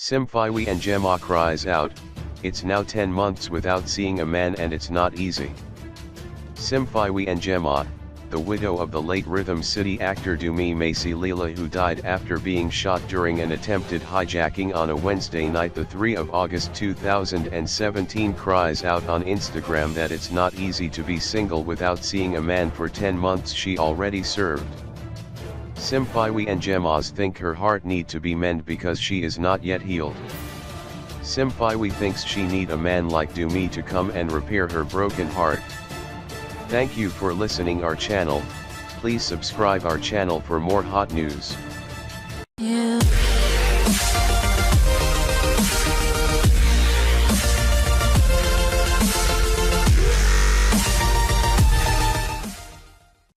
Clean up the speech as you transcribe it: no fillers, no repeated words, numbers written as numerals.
Simphiwe Ngema cries out, "It's now 10 months without seeing a man and it's not easy." Simphiwe Ngema, the widow of the late Rhythm City actor Dumi Masilela, who died after being shot during an attempted hijacking on a Wednesday night, the 3 of August 2017, cries out on Instagram that it's not easy to be single without seeing a man for 10 months she already served. Simphiwe Ngema's think her heart need to be mend because she is not yet healed. Simphiwe thinks she need a man like Dumi to come and repair her broken heart. Thank you for listening our channel. Please subscribe our channel for more hot news.